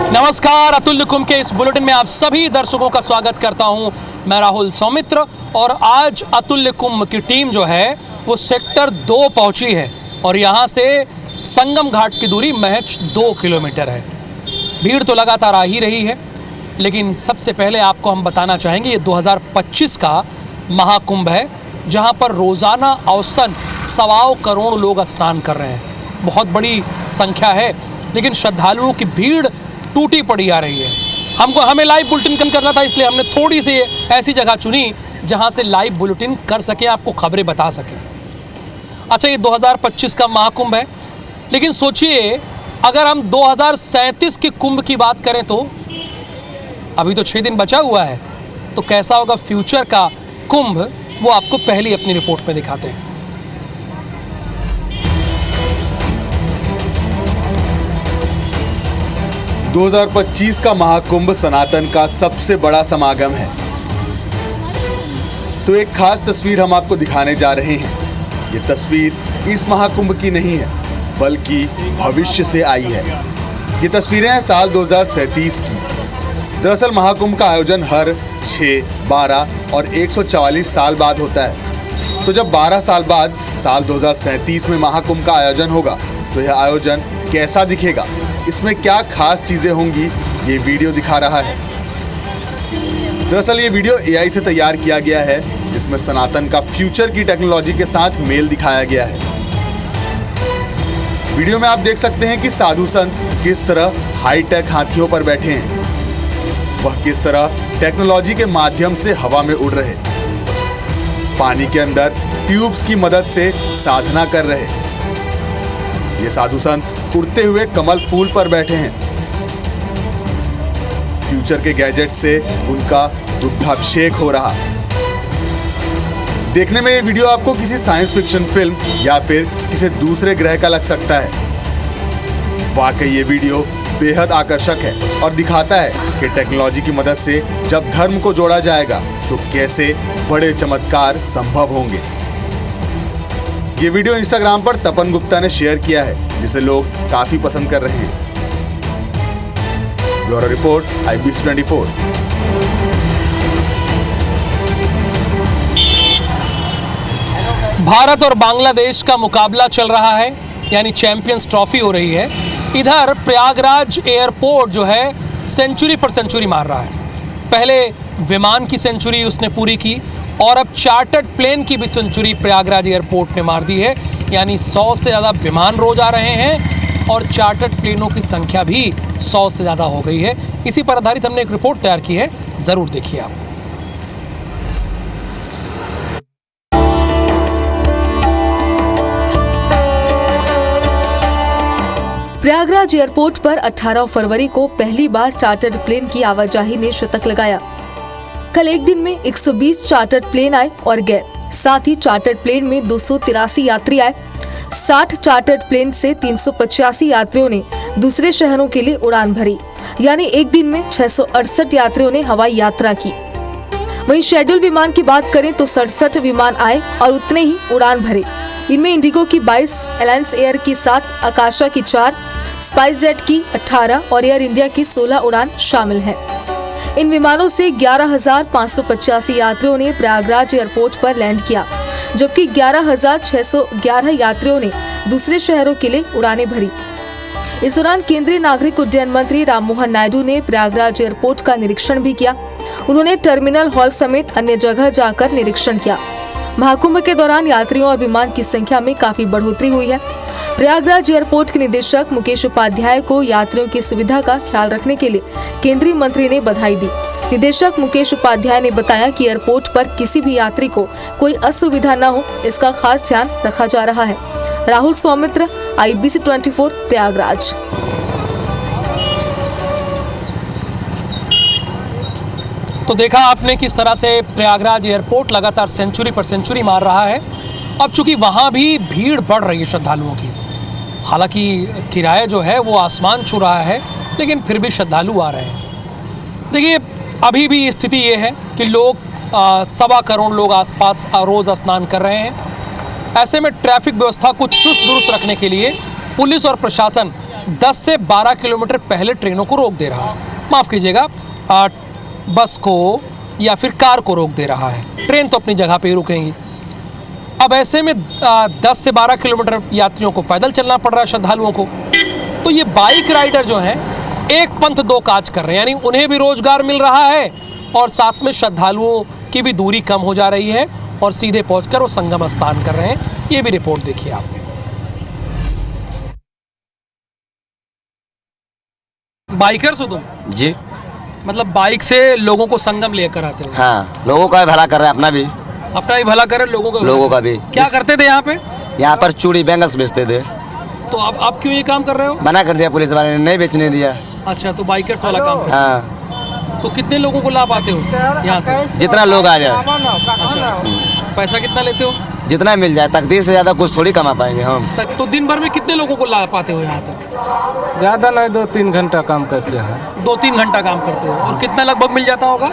नमस्कार, अतुल्य कुंभ के इस बुलेटिन में आप सभी दर्शकों का स्वागत करता हूं। मैं राहुल सौमित्र और आज अतुल्य कुंभ की टीम जो है वो सेक्टर 2 पहुंची है और यहां से संगम घाट की दूरी महज 2 किलोमीटर है। भीड़ तो लगातार आ ही रही है, लेकिन सबसे पहले आपको हम बताना चाहेंगे ये 2025 का महाकुंभ है, जहां पर रोज़ाना औसतन 1.25 करोड़ लोग स्नान कर रहे हैं। बहुत बड़ी संख्या है, लेकिन श्रद्धालुओं की भीड़ टूटी पड़ी आ रही है। हमें लाइव बुलेटिन करना था, इसलिए हमने थोड़ी सी ऐसी जगह चुनी जहां से लाइव बुलेटिन कर सके, आपको खबरें बता सकें। अच्छा, ये 2025 का महाकुंभ है, लेकिन सोचिए अगर हम 2037 के कुंभ की बात करें तो अभी तो 6 दिन बचा हुआ है, तो कैसा होगा फ्यूचर का कुंभ, वो आपको पहली अपनी रिपोर्ट में दिखाते हैं। 2025 का महाकुंभ सनातन का सबसे बड़ा समागम है। तो एक खास तस्वीर हम आपको दिखाने जा रहे हैं। ये तस्वीर इस महाकुंभ की नहीं है, बल्कि भविष्य से आई है। ये तस्वीरें हैं साल 2037 की। दरअसल महाकुंभ का आयोजन हर 6, 12 और 144 साल बाद होता है। तो जब 12 साल बाद साल 2037 में महाकुंभ का आयोजन होगा, तो यह आयोजन कैसा दिखेगा, इसमें क्या खास चीजें होंगी, ये वीडियो दिखा रहा है। दरअसल ये वीडियो AI से तैयार किया गया है, जिसमें सनातन का फ्यूचर की टेक्नोलॉजी के साथ मेल दिखाया गया है। वीडियो में आप देख सकते हैं कि साधु संत किस तरह हाईटेक हाथियों पर बैठे हैं। वह किस तरह टेक्नोलॉजी के माध्यम से हवा में उड़ रहे, पानी के अंदर ट्यूब्स की मदद से साधना कर रहे। ये साधु संत उड़ते हुए कमल फूल पर बैठे हैं। फ्यूचर के गैजेट से उनका दुग्धाभिषेक हो रहा। देखने में ये वीडियो आपको किसी साइंस फिक्शन फिल्म या फिर किसी दूसरे ग्रह का लग सकता है। वाकई ये वीडियो बेहद आकर्षक है और दिखाता है कि टेक्नोलॉजी की मदद से जब धर्म को जोड़ा जाएगा तो कैसे बड़े चमत्कार संभव होंगे। ये वीडियो इंस्टाग्राम पर तपन गुप्ता ने शेयर किया है, जिसे लोग काफी पसंद कर रहे हैं। Bureau report IBC 24। भारत और बांग्लादेश का मुकाबला चल रहा है, यानी चैंपियंस ट्रॉफी हो रही है। इधर प्रयागराज एयरपोर्ट जो है सेंचुरी पर सेंचुरी मार रहा है। पहले विमान की सेंचुरी उसने पूरी की और अब चार्टर्ड प्लेन की भी सेंचुरी प्रयागराज एयरपोर्ट ने मार दी है, यानी 100 से ज़्यादा विमान रोज आ रहे हैं और चार्टर्ड प्लेनों की संख्या भी 100 से ज़्यादा हो गई है। इसी पर आधारित हमने एक रिपोर्ट तैयार की है, ज़रूर देखिए आप। प्रयागराज एयरपोर्ट पर 18 फरवरी को पहली बार चार्टर्ड प्लेन की आवाजाही ने शतक लगाया। कल एक दिन में 120 चार्टर्ड प्लेन आए और गए। साथ ही चार्टर्ड प्लेन में 283 यात्री आए। 60 चार्टर्ड प्लेन से 385 यात्रियों ने दूसरे शहरों के लिए उड़ान भरी, यानी एक दिन में 668 यात्रियों ने हवाई यात्रा की। वहीं शेड्यूल विमान की बात करें तो 67 विमान आए और उतने ही उड़ान भरे। इनमें इंडिगो की 22, एलायंस एयर की 7, आकाशा की 4, स्पाइसजेट की 18 और एयर इंडिया की 16 उड़ान शामिल हैं। इन विमानों से 11,585 यात्रियों ने प्रयागराज एयरपोर्ट पर लैंड किया, जबकि 11,611 यात्रियों ने दूसरे शहरों के लिए उड़ानें भरी। इस दौरान केंद्रीय नागरिक उड्डयन मंत्री राममोहन नायडू ने प्रयागराज एयरपोर्ट का निरीक्षण भी किया। उन्होंने टर्मिनल हॉल समेत अन्य जगह जाकर निरीक्षण किया। महाकुंभ के दौरान यात्रियों और विमान की संख्या में काफी बढ़ोतरी हुई है। प्रयागराज एयरपोर्ट के निदेशक मुकेश उपाध्याय को यात्रियों की सुविधा का ख्याल रखने के लिए केंद्रीय मंत्री ने बधाई दी। निदेशक मुकेश उपाध्याय ने बताया कि एयरपोर्ट पर किसी भी यात्री को कोई असुविधा न हो, इसका खास ध्यान रखा जा रहा है। राहुल सौमित्र, IBC 24, प्रयागराज। तो देखा आपने किस तरह से प्रयागराज एयरपोर्ट लगातार सेंचुरी पर सेंचुरी मार रहा है अब चूंकि वहाँ भी भीड़ बढ़ रही है श्रद्धालुओं की, हालांकि किराया जो है वो आसमान छू रहा है, लेकिन फिर भी श्रद्धालु आ रहे हैं। देखिए, अभी भी स्थिति ये है कि लोग 1.25 करोड़ लोग आसपास रोज़ स्नान कर रहे हैं। ऐसे में ट्रैफिक व्यवस्था को चुस्त दुरुस्त रखने के लिए पुलिस और प्रशासन 10 से 12 किलोमीटर पहले ट्रेनों को रोक दे रहा है, माफ़ कीजिएगा, बस को या फिर कार को रोक दे रहा है। ट्रेन तो अपनी जगह पे ही रुकेंगी। अब ऐसे में 10 से 12 किलोमीटर यात्रियों को पैदल चलना पड़ रहा है, श्रद्धालुओं को। तो ये बाइक राइडर जो हैं एक पंथ दो काज कर रहे हैं, यानी उन्हें भी रोजगार मिल रहा है और साथ में श्रद्धालुओं की भी दूरी कम हो जा रही है और सीधे पहुंचकर वो संगम स्नान कर रहे हैं। ये भी रिपोर्ट देखिए आप। बाइकर्स हो तुम? जी, मतलब बाइक से लोगों को संगम लेकर आते हो? हाँ, लोगों का भला कर रहे हैं, अपना भी, अपना ही भला करे, लोगों का भी। क्या करते थे यहाँ पे? यहाँ पर चूड़ी बैंगल्स बेचते थे। तो आप क्यों ये काम कर रहे हो? मना कर दिया पुलिस वाले ने, नहीं बेचने दिया। अच्छा, तो बाइकर्स वाला काम कर। हाँ, तो कितने लोगों को ला पाते हो यहाँ से? जितना लोग आ जाए। अच्छा, पैसा कितना लेते हो? जितना मिल जाए, तकदीर से ज्यादा कुछ थोड़ी कमा पाएंगे हम। तो दिन भर में कितने लोगों को ला पाते हो यहाँ तक? ज़्यादा नहीं, 2-3 घंटा काम करते हैं। 2-3 घंटा काम करते हो और कितना लगभग मिल जाता होगा?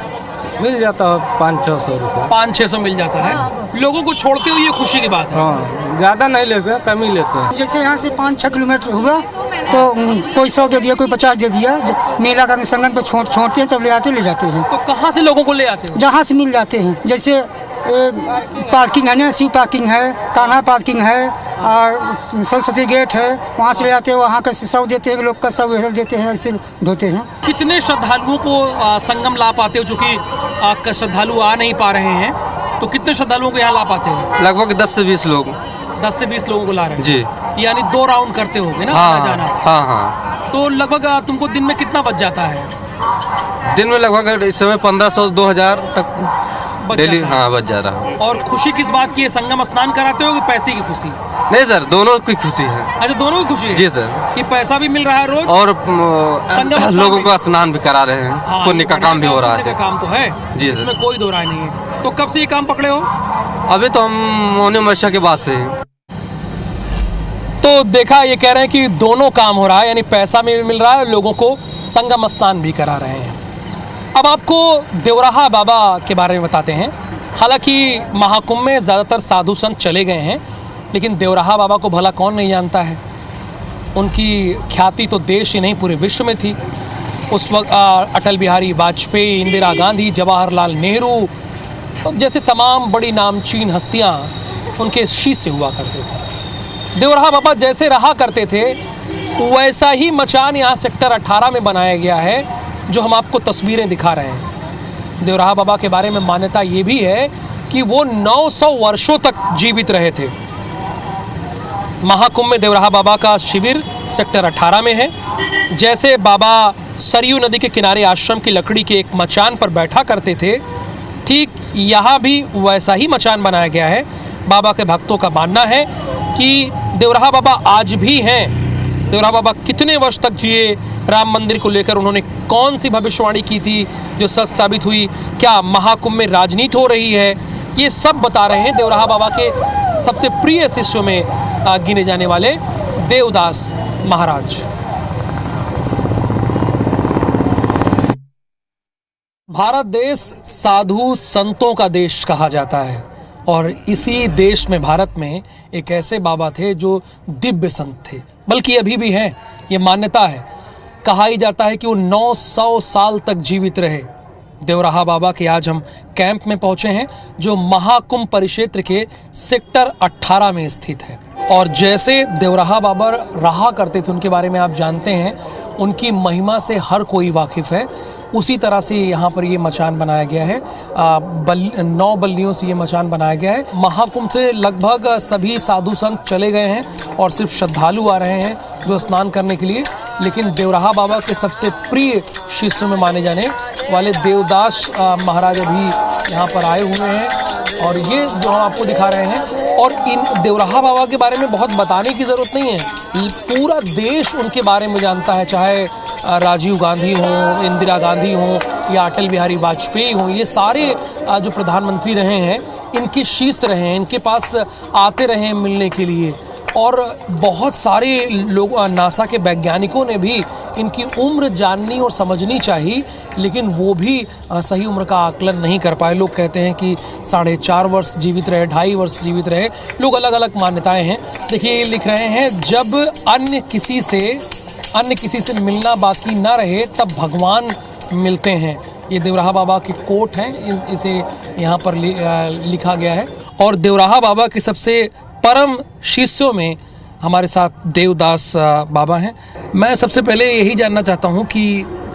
मिल जाता है 500-600 रुपये। 500-600 मिल जाता है। लोगों को छोड़ते हो, ये खुशी की बात है। हाँ, ज़्यादा नहीं लेते हैं, कम ही लेते हैं। जैसे यहाँ से 5-6 किलोमीटर हुआ तो कोई 100 दे दिया, कोई 50 दे दिया। मेला का संगम पे छोड़ते हैं, तब ले जाते हैं। तो कहाँ से लोगों को ले आते हो? जहाँ से मिल जाते हैं, जैसे पार्किंग है ना, शिव पार्किंग है, कान्हा पार्किंग है और सरस्वती गेट है, वहाँ से ले आते हैं। वहाँ का 100 देते हैं, लोग का 100 देते हैं, ऐसे ढोते हैं। कितने श्रद्धालुओं को संगम ला पाते हो? चूँकि श्रद्धालु आ नहीं पा रहे हैं, तो कितने श्रद्धालुओं को यहाँ ला पाते हो? लगभग 10 से 20 लोग। 10 से 20 लोगों को ला रहे हैं जी। यानी 2 राउंड करते होगे ना? हाँ, जाना। हाँ। तो लगभग तुमको दिन में कितना बच जाता है? दिन में लगभग इस समय 1500-2000 तक डेली। हाँ, बच जा रहा है। और खुशी किस बात की है? संगम स्नान कराते हो कि पैसे की खुशी? नहीं सर, दोनों की खुशी है। अच्छा, दोनों की खुशी है? जी सर। कि पैसा भी मिल रहा है रोज और संगम लोगों का स्नान भी करा रहे हैं। हाँ, पुण्य का काम भी हो रहा पुण्य है। का काम तो है जी सर। इसमें कोई दो राय नहीं है। तो कब से ये काम पकड़े हो? अभी तो हम मोनी वर्षा के बाद से हैं। तो देखा, ये कह रहे हैं कि दोनों काम हो रहा है, यानी पैसा भी मिल रहा है, लोगों को संगम स्नान भी करा रहे हैं। अब आपको देवराहा बाबा के बारे में बताते हैं। हालांकि महाकुंभ में ज़्यादातर साधु संत चले गए हैं, लेकिन देवराहा बाबा को भला कौन नहीं जानता है। उनकी ख्याति तो देश ही नहीं पूरे विश्व में थी। उस वक्त अटल बिहारी वाजपेयी, इंदिरा गांधी, जवाहरलाल नेहरू जैसे तमाम बड़ी नामचीन हस्तियां उनके शिष्य हुआ करते थे। देवराहा बाबा जैसे रहा करते थे, वैसा ही मचान यहाँ सेक्टर 18 में बनाया गया है, जो हम आपको तस्वीरें दिखा रहे हैं। देवराहा बाबा के बारे में मान्यता ये भी है कि वो 900 वर्षों तक जीवित रहे थे। महाकुंभ में देवराहा बाबा का शिविर सेक्टर 18 में है। जैसे बाबा सरयू नदी के किनारे आश्रम की लकड़ी के एक मचान पर बैठा करते थे, ठीक यहाँ भी वैसा ही मचान बनाया गया है। बाबा के भक्तों का मानना है कि देवराहा बाबा आज भी हैं। देवराहा बाबा कितने वर्ष तक जिए, राम मंदिर को लेकर उन्होंने कौन सी भविष्यवाणी की थी जो सच साबित हुई, क्या महाकुंभ में राजनीति हो रही है, ये सब बता रहे हैं देवराहा बाबा के सबसे प्रिय शिष्यों में गिने जाने वाले देवदास महाराज। भारत देश साधु संतों का देश कहा जाता है और इसी देश में, भारत में एक ऐसे बाबा थे जो दिव्य संत थे, बल्कि अभी भी हैं। ये मान्यता है, कहा ही जाता है कि वो 900 साल तक जीवित रहे। देवराहा बाबा के आज हम कैंप में पहुंचे हैं, जो महाकुंभ परिक्षेत्र के सेक्टर 18 में स्थित है। और जैसे देवराहा बाबा रहा करते थे, उनके बारे में आप जानते हैं, उनकी महिमा से हर कोई वाकिफ है। उसी तरह से यहाँ पर ये मचान बनाया गया है। 9 बल्लियों से ये मचान बनाया गया है। महाकुंभ से लगभग सभी साधु संत चले गए हैं और सिर्फ श्रद्धालु आ रहे हैं जो स्नान करने के लिए। लेकिन देवराहा बाबा के सबसे प्रिय शिष्यों में माने जाने वाले देवदास महाराज अभी यहाँ पर आए हुए हैं और ये जो हम आपको दिखा रहे हैं। और इन देवराहा बाबा के बारे में बहुत बताने की ज़रूरत नहीं है, पूरा देश उनके बारे में जानता है। चाहे राजीव गांधी हों, इंदिरा गांधी हों या अटल बिहारी वाजपेयी हों, ये सारे जो प्रधानमंत्री रहे हैं, इनके शिष्य रहे हैं, इनके पास आते रहे हैं मिलने के लिए, और बहुत सारे लोग नासा के वैज्ञानिकों ने भी इनकी उम्र जाननी और समझनी चाहिए, लेकिन वो भी सही उम्र का आकलन नहीं कर पाए। लोग कहते हैं कि 4.5 वर्ष जीवित रहे, 2.5 वर्ष जीवित रहे, लोग अलग अलग मान्यताएं हैं। देखिए ये लिख रहे हैं, जब अन्य किसी से मिलना बाकी ना रहे तब भगवान मिलते हैं। ये देवराहा बाबा की कोट है, इसे यहाँ पर लिखा गया है। और देवराहा बाबा के सबसे परम शिष्यों में हमारे साथ देवदास बाबा हैं। मैं सबसे पहले यही जानना चाहता हूँ कि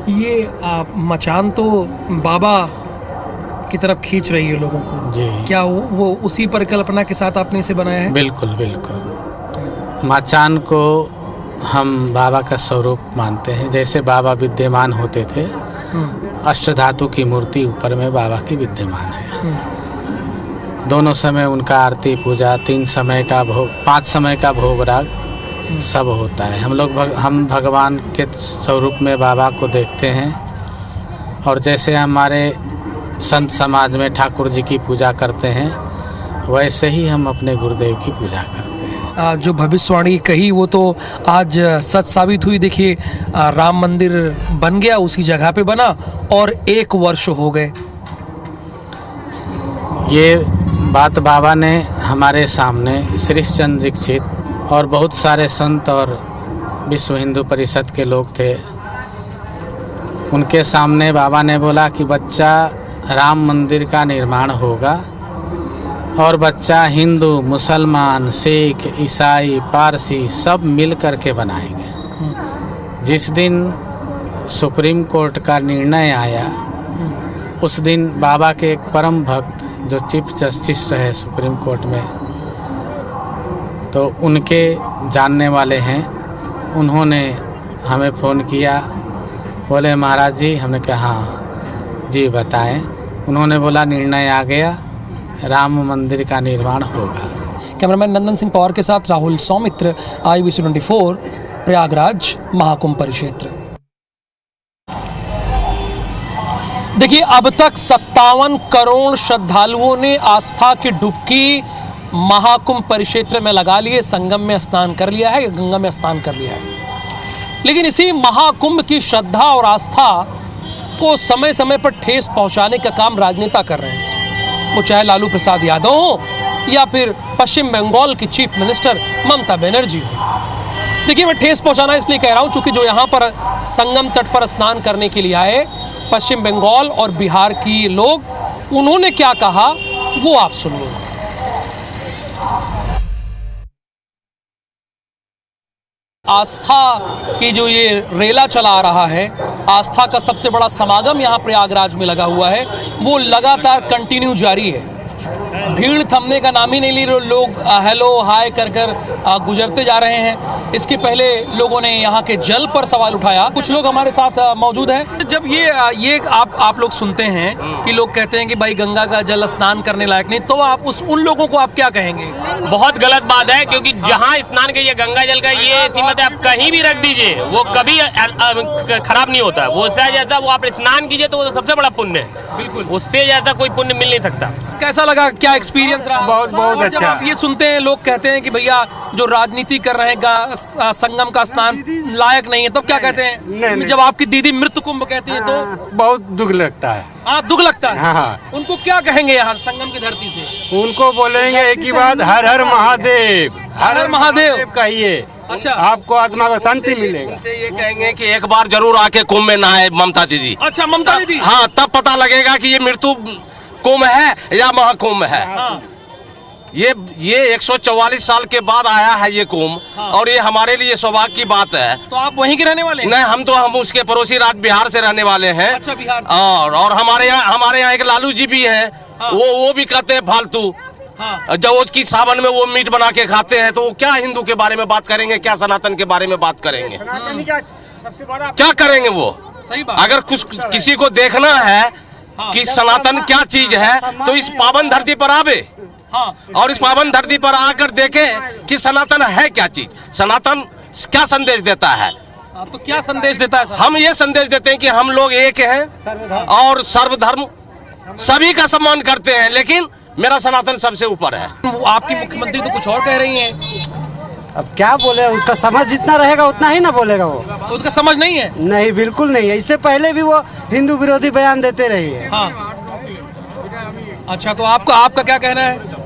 ये मचान तो बाबा की तरफ खींच रही है लोगों को जी। क्या वो उसी परिकल्पना के साथ आपने इसे बनाया है? बिल्कुल बिल्कुल। मचान को हम बाबा का स्वरूप मानते हैं। जैसे बाबा विद्यमान होते थे, अष्टधातु की मूर्ति ऊपर में बाबा की विद्यमान है। दोनों समय उनका आरती पूजा, 3 समय का भोग, 5 समय का भोग राग सब होता है। हम भगवान के स्वरूप में बाबा को देखते हैं। और जैसे हमारे संत समाज में ठाकुर जी की पूजा करते हैं, वैसे ही हम अपने गुरुदेव की पूजा करते हैं। जो भविष्यवाणी कही वो तो आज सच साबित हुई। देखिए राम मंदिर बन गया, उसी जगह पे बना और 1 वर्ष हो गए। ये बात बाबा ने हमारे सामने श्रीश चंद्र दीक्षित और बहुत सारे संत और विश्व हिंदू परिषद के लोग थे, उनके सामने बाबा ने बोला कि बच्चा राम मंदिर का निर्माण होगा और बच्चा हिंदू, मुसलमान, सिख, ईसाई, पारसी सब मिल कर के बनाएंगे। जिस दिन सुप्रीम कोर्ट का निर्णय आया, उस दिन बाबा के एक परम भक्त जो चीफ जस्टिस रहे सुप्रीम कोर्ट में, तो उनके जानने वाले हैं, उन्होंने हमें फ़ोन किया, बोले महाराज जी। हमने कहा हाँ जी बताएं। उन्होंने बोला निर्णय आ गया, राम मंदिर का निर्माण होगा। कैमरामैन नंदन सिंह पवार के साथ राहुल सौमित्र, IBC 24, प्रयागराज महाकुंभ परिक्षेत्र। देखिए अब तक 57 करोड़ श्रद्धालुओं ने आस्था की डुबकी महाकुंभ परिक्षेत्र में लगा लिए, संगम में स्नान कर लिया है, गंगा में स्नान कर लिया है। लेकिन इसी महाकुंभ की श्रद्धा और आस्था को समय समय पर ठेस पहुंचाने का काम राजनेता कर रहे हैं, वो चाहे लालू प्रसाद यादव हो या फिर पश्चिम बंगाल की चीफ मिनिस्टर ममता बनर्जी हो। देखिए मैं ठेस पहुंचाना इसलिए कह रहा हूं क्योंकि जो यहाँ पर संगम तट पर स्नान करने के लिए आए पश्चिम बंगाल और बिहार की लोग, उन्होंने क्या कहा वो आप सुनिए। आस्था की जो ये रेला चला आ रहा है, आस्था का सबसे बड़ा समागम यहाँ प्रयागराज में लगा हुआ है, वो लगातार कंटिन्यू जारी है। भीड़ थमने का नाम ही नहीं ले रहे, लोग हेलो हाय कर कर गुजरते जा रहे हैं। इसके पहले लोगों ने यहाँ के जल पर सवाल उठाया। कुछ लोग हमारे साथ मौजूद हैं। जब ये आप लोग सुनते हैं कि लोग कहते हैं कि भाई गंगा का जल स्नान करने लायक नहीं, तो आप उन लोगों को आप क्या कहेंगे? बहुत गलत बात है, क्योंकि जहाँ स्नान के ये गंगा जल का ये कीमत है, आप कहीं भी रख दीजिए वो कभी खराब नहीं होता। वो जैसा वो आप स्नान कीजिए तो वो सबसे बड़ा पुण्य है। बिल्कुल, उससे जैसा कोई पुण्य मिल नहीं सकता। कैसा लगा, क्या एक्सपीरियंस रहा? बहुत अच्छा। जब आप ये सुनते हैं, लोग कहते हैं कि भैया जो राजनीति कर रहे हैं संगम का स्नान लायक नहीं है, तब क्या कहते हैं? नहीं। जब आपकी दीदी मृत्यु कुंभ कहती है तो बहुत दुख लगता है। दुख लगता है। हाँ। उनको क्या कहेंगे यहाँ संगम की धरती से? उनको बोलेंगे एक ही बात, हर हर महादेव, हर हर महादेव कहिए। अच्छा। आपको आत्मा को शांति मिलेगा। उनसे ये कहेंगे कि एक बार जरूर आके कुंभ में नहाए ममता दीदी। अच्छा, ममता दीदी। हाँ, तब पता लगेगा कि ये मृत्यु कुंभ है या महाकुंभ है। हाँ। ये 144 साल के बाद आया है ये कुंभ। हाँ। और ये हमारे लिए सौभाग्य की बात है। तो आप वहीं के रहने वाले हैं? नहीं, हम उसके पड़ोसी राज्य बिहार से रहने वाले हैं। अच्छा, बिहार से। और हमारे यहाँ एक लालू जी भी हैं। हाँ। वो भी कहते हैं फालतू। हाँ। जब वो की सावन में वो मीट बना के खाते हैं, तो वो क्या हिंदू के बारे में बात करेंगे, क्या सनातन के बारे में बात करेंगे? क्या करेंगे वो? सही बात। अगर कुछ किसी को देखना है कि सनातन क्या चीज है, तो इस पावन धरती पर आवे। हाँ। और इस पावन धरती पर आकर देखे कि सनातन है क्या चीज, सनातन क्या संदेश देता है। तो क्या संदेश देता है सर? हम ये संदेश देते हैं कि हम लोग एक हैं और सर्वधर्म सभी का सम्मान करते हैं, लेकिन मेरा सनातन सबसे ऊपर है। आपकी मुख्यमंत्री तो कुछ और कह रही हैं। अब क्या बोले, उसका समझ जितना रहेगा उतना ही ना बोलेगा वो। तो उसका समझ नहीं है? नहीं, बिल्कुल नहीं है। इससे पहले भी वो हिंदू विरोधी बयान देते रही है। हाँ। अच्छा, तो आपका क्या कहना है?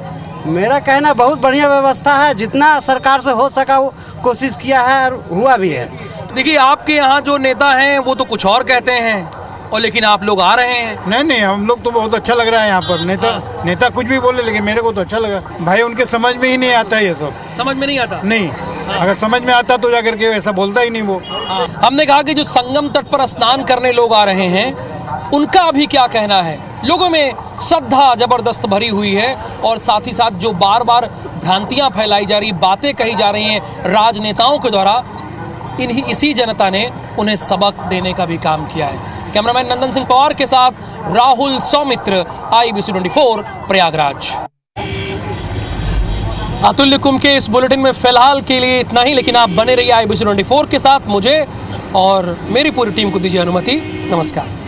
मेरा कहना बहुत बढ़िया व्यवस्था है, जितना सरकार से हो सका वो कोशिश किया है और हुआ भी है। देखिए, आपके यहाँ जो नेता हैं वो तो कुछ और कहते हैं, और लेकिन आप लोग आ रहे हैं। नहीं, हम लोग तो बहुत अच्छा लग रहा है यहाँ पर। नेता कुछ भी बोले, लेकिन मेरे को तो अच्छा लगा भाई। उनके समझ में ही नहीं आता ये सब। समझ में नहीं आता? नहीं। अगर समझ में आता तो जाकर के ऐसा बोलता ही नहीं वो। हमने कहा कि जो संगम तट पर स्नान करने लोग आ रहे हैं, उनका अभी क्या कहना है? लोगों में श्रद्धा जबरदस्त भरी हुई है, और साथ ही साथ जो बार बार भ्रांतियां फैलाई जा रही, बातें कही जा रही हैं राजनेताओं के द्वारा, इसी जनता ने उन्हें सबक देने का भी काम किया है। कैमरामैन नंदन सिंह पवार के साथ राहुल सौमित्र, IBC 24 प्रयागराज। अतुल्य कुंभ के इस बुलेटिन में फिलहाल के लिए इतना ही, लेकिन आप बने रहिए IBC 24 के साथ। मुझे और मेरी पूरी टीम को दीजिए अनुमति। नमस्कार।